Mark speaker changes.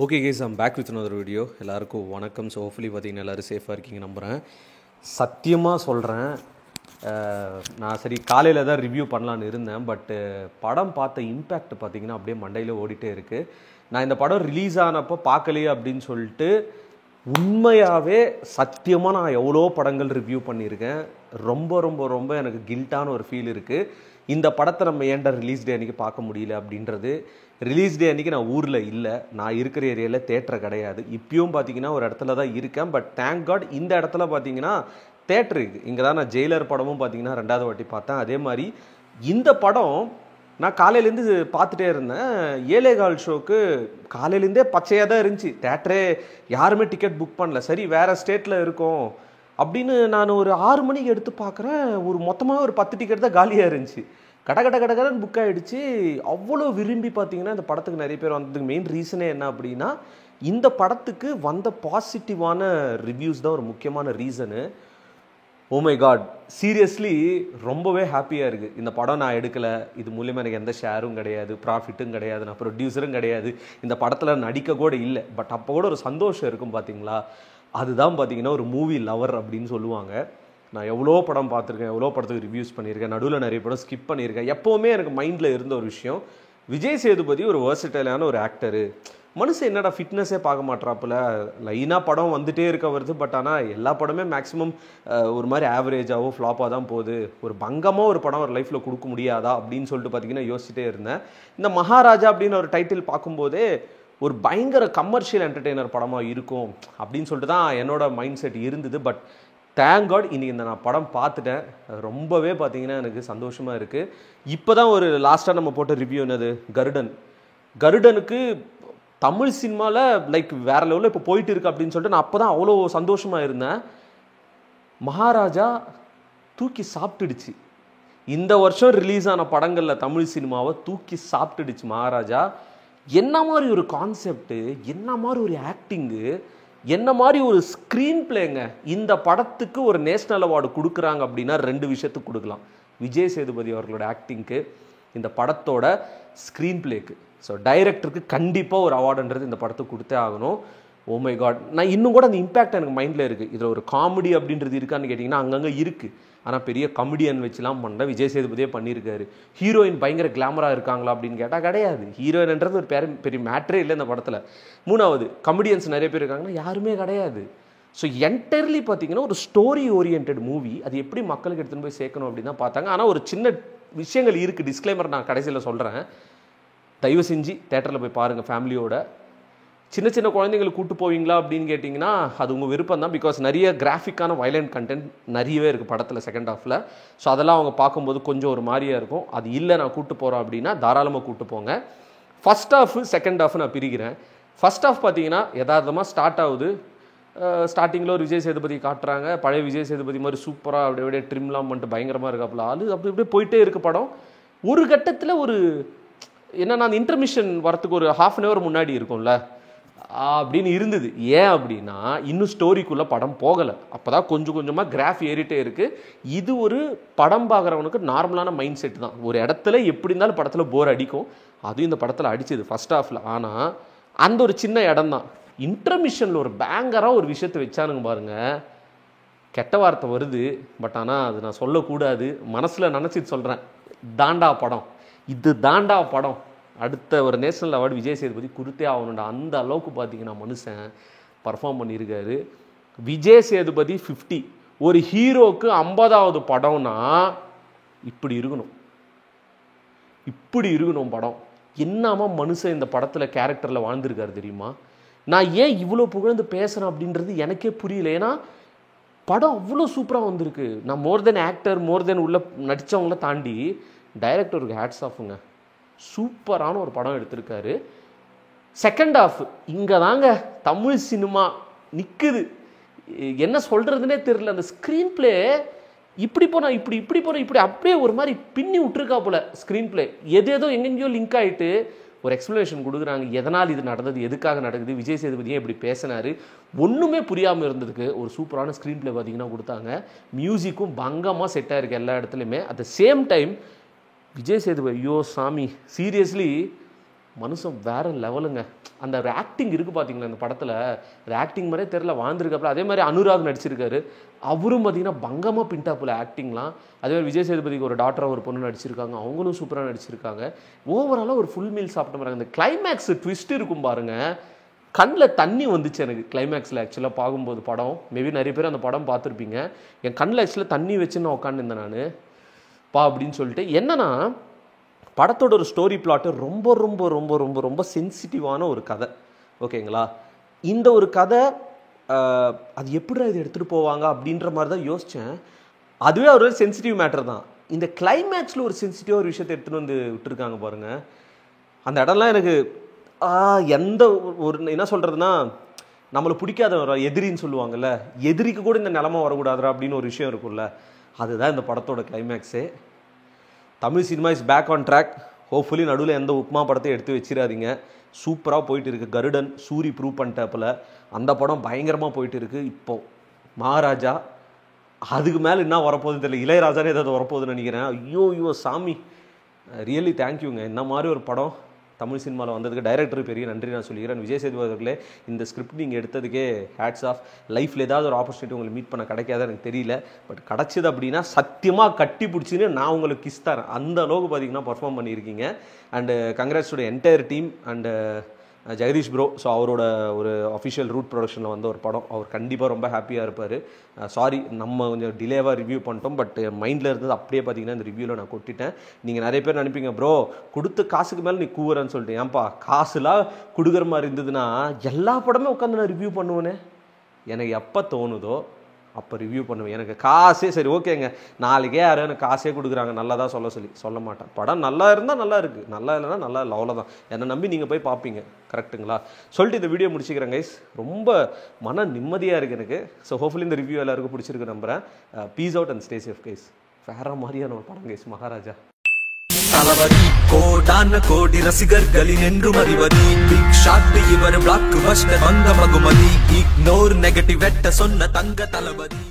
Speaker 1: Okay guys, I'm back with another video. எல்லாருக்கும் வணக்கம். So hopefully பார்த்தீங்கன்னா எல்லோரும் சேஃபாக இருக்கீங்க நம்புகிறேன். சத்தியமாக சொல்கிறேன், நான் சரி காலையில் தான் ரிவ்யூ பண்ணலான்னு இருந்தேன். பட்டு படம் பார்த்த இம்பேக்ட் பார்த்தீங்கன்னா அப்படியே மண்டையில் ஓடிட்டே இருக்குது. நான் இந்த படம் ரிலீஸ் ஆனப்போ பார்க்கலையே அப்படின்னு சொல்லிட்டு உண்மையாகவே சத்தியமாக நான் எவ்வளோ படங்கள் ரிவ்யூ பண்ணியிருக்கேன். ரொம்ப ரொம்ப ரொம்ப எனக்கு கில்ட்டான ஒரு ஃபீல் இருக்குது. இந்த படத்தை நம்ம ஏன்டா ரிலீஸ் டே அன்றைக்கி பார்க்க முடியல அப்படின்றது. ரிலீஸ் டே அன்றைக்கி நான் ஊரில் இல்லை, நான் இருக்கிற ஏரியாவில் தேட்டர் கிடையாது. இப்பயும் பார்த்தீங்கன்னா ஒரு இடத்துல தான் இருக்கேன். பட் தேங்க் காட் இந்த இடத்துல பார்த்தீங்கன்னா தேட்டர் இருக்குது. இங்கே தான் நான் ஜெயிலர் படமும் பார்த்தீங்கன்னா 2வது வாட்டி பார்த்தேன். அதே மாதிரி இந்த படம் நான் காலையிலேருந்து பார்த்துட்டே இருந்தேன். 7:15 ஷோக்கு காலையிலேருந்தே பச்சையாக தான் இருந்துச்சு. தேட்டரே யாருமே டிக்கெட் புக் பண்ணல. சரி வேறு ஸ்டேட்டில் இருக்கோம் அப்படின்னு நான் ஒரு 6 மணிக்கு எடுத்து பார்க்குறேன். மொத்தமாக ஒரு 10 டிக்கெட் தான் காலியாக இருந்துச்சு. கடகடன்னு புக் ஆகிடுச்சு. அவ்வளோ விரும்பி பார்த்தீங்கன்னா இந்த படத்துக்கு நிறைய பேர் வந்ததுக்கு மெயின் ரீசனே என்ன அப்படின்னா, இந்த படத்துக்கு வந்த பாசிட்டிவான ரிவ்யூஸ் தான் ஒரு முக்கியமான reason. Oh my god, seriously ரொம்பவே ஹாப்பியாக இருக்குது. இந்த படம் நான் எடுக்கலை, இது மூலிமா எனக்கு எந்த ஷேரும் கிடையாது, ப்ராஃபிட்டும் கிடையாது, நான் ப்ரொடியூசரும் கிடையாது, இந்த படத்தில் நடிக்க கூட இல்லை. பட் அப்போ கூட ஒரு சந்தோஷம் இருக்கும் பார்த்தீங்களா. அதுதான் பார்த்தீங்கன்னா ஒரு மூவி லவர் அப்படின்னு சொல்லுவாங்க. நான் எவ்வளோ படம் பார்த்துருக்கேன், எவ்வளோ படத்துக்கு ரிவ்யூஸ் பண்ணியிருக்கேன், நடுவில் நிறைய படம் ஸ்கிப் பண்ணியிருக்கேன். எப்போவுமே எனக்கு மைண்டில் இருந்த ஒரு விஷயம், விஜய் சேதுபதி ஒரு வேர்சடைலான ஒரு ஆக்டரு. மனுஷன் என்னடா ஃபிட்னஸே பார்க்க மாட்றாப்புல, லைனாக படம் வந்துகிட்டே இருக்க வருது. பட் ஆனால் எல்லா படமே மேக்ஸிமம் ஒரு மாதிரி ஆவரேஜாகவோ ஃப்ளாப்பாக தான் போகுது. ஒரு பங்கமாக ஒரு படம் ஒரு லைஃப்பில் கொடுக்க முடியாதா அப்படின்னு சொல்லிட்டு பார்த்தீங்கன்னா யோசிச்சுட்டே இருந்தேன். இந்த மகாராஜா அப்படின்னு ஒரு டைட்டில் பார்க்கும்போதே ஒரு பயங்கர கமர்ஷியல் என்டர்டெய்னர் படமாக இருக்கும் அப்படின்னு சொல்லிட்டு தான் என்னோட மைண்ட் செட் இருந்தது. பட் தேங்க் காட் இன்றைக்கி இந்த நான் படம் பார்த்துட்டேன். ரொம்பவே பார்த்தீங்கன்னா எனக்கு சந்தோஷமாக இருக்குது. இப்போ தான் ஒரு லாஸ்ட்டாக நம்ம போட்ட ரிவ்யூ என்னது, கருடனுக்கு தமிழ் சினிமாவில் லைக் வேறு லெவலில் இப்போ போயிட்டு இருக்கு அப்படின்னு சொல்லிட்டு நான் அப்போ தான் அவ்வளோ சந்தோஷமாக இருந்தேன். மகாராஜா தூக்கி சாப்பிட்டுடுச்சு. இந்த வருஷம் ரிலீஸ் ஆன படங்களில் தமிழ் சினிமாவை தூக்கி சாப்பிட்டுடுச்சு மகாராஜா. என்ன மாதிரி ஒரு கான்செப்டு, என்ன மாதிரி ஒரு ஆக்டிங்கு, என்ன மாதிரி ஒரு ஸ்க்ரீன் பிளேங்க. இந்த படத்துக்கு ஒரு நேஷ்னல் அவார்டு கொடுக்குறாங்க அப்படின்னா 2 விஷயத்துக்கு கொடுக்கலாம். விஜய் சேதுபதி அவர்களோட ஆக்டிங்க்கு, இந்த படத்தோட ஸ்க்ரீன் பிளேக்கு. ஸோ டைரக்டருக்கு கண்டிப்பாக ஒரு அவார்டுன்றது இந்த படத்துக்கு கொடுத்தே ஆகணும். ஓ மை காட், நான் இன்னும் கூட அந்த இம்பேக்ட் எனக்கு மைண்டில் இருக்குது. இதில் ஒரு காமெடி அப்படின்றது இருக்கான்னு கேட்டிங்கன்னா அங்கங்கே இருக்குது. ஆனால் பெரிய கமெடியன் வச்சுலாம் பண்ணல, விஜய் சேதுபதியே பண்ணியிருக்காரு. ஹீரோயின் பயங்கர கிளாமராக இருக்காங்களா அப்படின்னு கேட்டால் கிடையாது. ஹீரோயின்ன்றது ஒரு பெரிய மேட்ரே இல்லை இந்த படத்தில். 3வது கமெடியன்ஸ் நிறைய பேர் இருக்காங்கன்னா யாருமே கிடையாது. ஸோ என்டையர்லி பார்த்தீங்கன்னா ஒரு ஸ்டோரி ஓரியன்ட் மூவி. அது எப்படி மக்களுக்கு எடுத்துன்னு போய் சேர்க்கணும் அப்படின்னு தான் பார்த்தாங்க. ஆனால் ஒரு சின்ன விஷயங்கள் இருக்குது, டிஸ்க்ளைமர் நான் கடைசியில் சொல்கிறேன். தயவு செஞ்சு தேட்டரில் போய் பாருங்கள் ஃபேமிலியோட. சின்ன சின்ன குழந்தைங்களுக்கு கூட்டு போவீங்களா அப்படின்னு கேட்டிங்கன்னா அது உங்கள் விருப்பம் தான். பிகாஸ் நிறைய கிராஃபிக்கான வயலண்ட் கண்டென்ட் நிறையவே இருக்குது படத்தில் செகண்ட் ஹாஃபில். ஸோ அதெல்லாம் அவங்க பார்க்கும்போது கொஞ்சம் ஒரு மாதிரியாக இருக்கும். அது இல்லை நான் கூட்டு போகிறோம் அப்படின்னா தாராளமாக கூட்டு போங்க. ஃபஸ்ட் ஹாஃப் செகண்ட் ஹாஃப் நான் பிரிக்கிறேன். ஃபஸ்ட் ஹாஃப் பார்த்தீங்கன்னா யதார்த்தமாக ஸ்டார்ட் ஆகுது. ஸ்டார்டிங்கில் ஒரு விஜய் சேதுபதி காட்டுறாங்க. பழைய விஜய் சேதுபதி மாதிரி சூப்பராக அப்படியே ட்ரிம்லாம் பண்ணிட்டு பயங்கரமாக இருக்காப்புல ஆளு. அப்படி இப்படியே போயிட்டே இருக்குது படம். ஒரு கட்டத்தில் ஒரு என்னன்னா அந்த இன்டர்மிஷன் வரத்துக்கு ஒரு 1/2 hour முன்னாடி இருக்கும்ல அப்படின்னு இருந்தது. ஏன் அப்படின்னா இன்னும் ஸ்டோரிக்குள்ளே படம் போகலை. அப்போ தான் கொஞ்சம் கொஞ்சமாக கிராஃப் ஏறிட்டே இருக்குது. இது ஒரு படம் பார்க்குறவனுக்கு நார்மலான மைண்ட் செட் தான். ஒரு இடத்துல எப்படி இருந்தாலும் படத்தில் போர் அடிக்கும். அதுவும் இந்த படத்தில் அடிச்சது ஃபஸ்ட் ஹாஃபில். ஆனால் அந்த ஒரு சின்ன இடம் தான். இன்டர்மிஷனில் ஒரு பேங்கராக ஒரு விஷயத்தை வச்சானுங்க பாருங்கள். கெட்ட வார்த்தை வருது, பட் ஆனால் அது நான் சொல்லக்கூடாது, மனசில் நினச்சிட்டு சொல்கிறேன். தாண்டா படம், இது தாண்டா படம். அடுத்த ஒரு நேஷனல் அவார்டு விஜய் சேதுபதி கொடுத்தே ஆகணும்டா. அந்த அளவுக்கு பார்த்தீங்கன்னா மனுஷன் பர்ஃபார்ம் பண்ணியிருக்காரு. விஜய் சேதுபதி 50, ஒரு ஹீரோக்கு 50வது படம்னா இப்படி இருக்கணும் படம். என்னமா மனுஷன் இந்த படத்தில் கேரக்டரில் வாழ்ந்துருக்காரு தெரியுமா. நான் ஏன் இவ்வளோ புகழ்ந்து பேசுகிறேன் அப்படின்றது எனக்கே புரியல. ஏன்னா படம் அவ்வளோ சூப்பராக வந்திருக்கு. நான் மோர் தென் ஆக்டர், மோர் தென் உள்ள நடித்தவங்கள தாண்டி டைரக்டருக்கு ஹேட்ஸ் ஆஃபுங்க. சூப்பரான ஒரு படம் எடுத்திருக்காரு. செகண்ட் ஹாஃப் இங்கே தாங்க தமிழ் சினிமா நிற்குது. என்ன சொல்கிறதுனே தெரியல. அந்த ஸ்க்ரீன் பிளே இப்படி போனால் இப்படி போனால் இப்படி அப்படியே ஒரு மாதிரி பின்னி விட்டுருக்கா போல ஸ்க்ரீன் பிளே. எதேதோ எங்கெங்கேயோ லிங்க் ஆகிட்டு ஒரு எக்ஸ்ப்ளனேஷன் கொடுக்குறாங்க. எதனால் இது நடந்தது, எதுக்காக நடக்குது, விஜய் சேதுபதியே இப்படி பேசினார், ஒன்றுமே புரியாமல் இருந்ததுக்கு ஒரு சூப்பரான ஸ்க்ரீன் பிளே பார்த்திங்கன்னா கொடுத்தாங்க. மியூசிக்கும் பங்கமாக செட் ஆகிருக்கு எல்லா இடத்துலையுமே. At the same time Vijay Sethupathi, ஐயோ சாமி, சீரியஸ்லி மனுஷன் வேறு லெவலுங்க. அந்த ஒரு ஆக்டிங் இருக்குது பார்த்தீங்களா இந்த படத்தில், அது ஆக்டிங் மாதிரியே தெரில, வாழ்ந்துருக்காப்புல. அதே மாதிரி அனுராக் நடிச்சிருக்காரு, அவரும் பார்த்தீங்கன்னா பங்கமாக பின்டாப்புல ஆக்டிங்லாம். அதே மாதிரி விஜய் சேதுபதிக்கு ஒரு டாக்டராக ஒரு பொண்ணு நடிச்சிருக்காங்க, அவங்களும் சூப்பராக நடிச்சிருக்காங்க. ஓவராலாக ஒரு ஃபுல் மீல் சாப்பிட்ட மாதிரி. இந்த கிளைமேக்ஸ் ட்விஸ்ட் இருக்கும் பாருங்கள், கண்ணில் தண்ணி வந்துச்சு எனக்கு கிளைமேக்ஸில். ஆக்சுவலாக பார்க்கும்போது படம் மேபி நிறைய பேர் அந்த படம் பார்த்துருப்பீங்க. என் கண்ணில் ஆக்சுவலாக தண்ணி வச்சு நான் உட்காந்துருந்தேன் நான் அப்படின்னு சொல்லிட்டு. என்னன்னா படத்தோட ஒரு ஸ்டோரி பிளாட்டு ரொம்ப ரொம்ப ரொம்ப ரொம்ப ரொம்ப சென்சிட்டிவான ஒரு கதை, ஓகேங்களா. இந்த ஒரு கதை அது எப்படிடா இது எடுத்துகிட்டு போவாங்க அப்படின்ற மாதிரி தான் யோசித்தேன். அதுவே ஒரு சென்சிட்டிவ் மேட்டர் தான். இந்த கிளைமேக்ஸில் ஒரு சென்சிட்டிவாக ஒரு விஷயத்தை எடுத்துகிட்டு வந்து விட்டுருக்காங்க பாருங்கள். அந்த இடம்லாம் எனக்கு எந்த ஒரு என்ன சொல்கிறதுனா, நம்மளை பிடிக்காத ஒரு எதிரின்னு சொல்லுவாங்கள்ல, எதிரிக்கு கூட இந்த நிலமை வரக்கூடாதுரா அப்படின்னு ஒரு விஷயம் இருக்கும்ல, அதுதான் இந்த படத்தோட கிளைமேக்ஸே. Tamil cinema is back on track. Hopefully நடுவில் எந்த உப்மா படத்தையும் எடுத்து வச்சிடாதீங்க. சூப்பராக போயிட்டு இருக்குது. கருடன் சூரி ப்ரூவ் பண்ணிட்டாப்பில், அந்த படம் பயங்கரமாக போயிட்டு இருக்குது. இப்போது மகாராஜா, அதுக்கு மேலே என்ன வரப்போகுதுன்னு தெரியல. இளையராஜானே ஏதாவது வரப்போகுதுன்னு நினைக்கிறேன். ஐயோ சாமி, ரியலி தேங்க்யூங்க. இந்த மாதிரி ஒரு படம் தமிழ் சினிமாவில் வந்ததுக்கு டைரக்டருக்கு பெரிய நன்றி நான் சொல்லிக்கிறேன். விஜய் சேதுபதி அவர்களே, இந்த ஸ்கிரிப்ட் நீங்கள் எடுத்ததுக்கே ஹேட்ஸ் ஆஃப். லைஃப்பில் ஏதாவது ஒரு ஆப்பர்ச்சுனிட்டி உங்களுக்கு மீட் பண்ண கிடைக்காத எனக்கு தெரியல, பட் கிடச்சிது அப்படின்னா சத்தியமாக கட்டி பிடிச்சின்னு நான் உங்களுக்கு கிஸ் தரேன். அந்த அளவுக்கு பார்த்தீங்கன்னா பர்ஃபார்ம் பண்ணியிருக்கீங்க. And congrats to the entire team and Jagadish bro. So அவரோட ஒரு அஃபிஷியல் ரூட் ப்ரொடக்ஷனில் வந்த ஒரு படம். அவர் கண்டிப்பாக ரொம்ப ஹாப்பியாக இருப்பார். சாரி நம்ம கொஞ்சம் டிலேவாக ரிவ்யூ பண்ணிட்டோம், பட் மைண்டில் இருந்தது அப்படியே பார்த்தீங்கன்னா இந்த ரிவ்யூவில் நான் கொட்டிட்டேன். நீங்கள் நிறைய பேர் நினைப்பீங்க, ப்ரோ கொடுத்து காசுக்கு மேலே நீ கூவுறன்னு சொல்லிட்டு. ஏன்ப்பா காசுலாம் கொடுக்குற மாதிரி இருந்ததுன்னா எல்லா படமே உட்காந்து நான் ரிவ்யூ பண்ணுவேனே. எனக்கு எப்போ தோணுதோ அப்போ ரிவ்யூ பண்ணுவேன். எனக்கு காசே சரி ஓகேங்க, நாளைக்கே யாரும் எனக்கு காசே கொடுக்குறாங்க நல்லா தான் சொல்ல மாட்டேன். படம் நல்லா இருந்தால் நல்லா இருக்குது, நல்லா இல்லைன்னா நல்லா இல்லை, அவ்வளோதான். என்னை நம்பி நீங்கள் போய் பார்ப்பீங்க, கரெக்டுங்களா. சொல்லிட்டு இந்த வீடியோ முடிச்சுக்கிறேன் கைஸ். ரொம்ப மன நிம்மதியாக இருக்குது எனக்கு. ஸோ ஹோப்ஃபுல்லி இந்த ரிவ்யூ எல்லாருக்கும் பிடிச்சிருக்கு நம்புகிறேன். Peace out and stay safe guys. வேற மாதிரியான ஒரு படம் கைஸ் மகாராஜா.
Speaker 2: தளபதி கோடான கோடி ரசிகர்களின் என்றும் அறிவதி, பிக் ஷாட் இவர் பிளாக் பஸ்டர் வந்த மகுமதி, இக்னோர் நெகட்டிவ் வெட்ட சொன்ன தங்க தளபதி.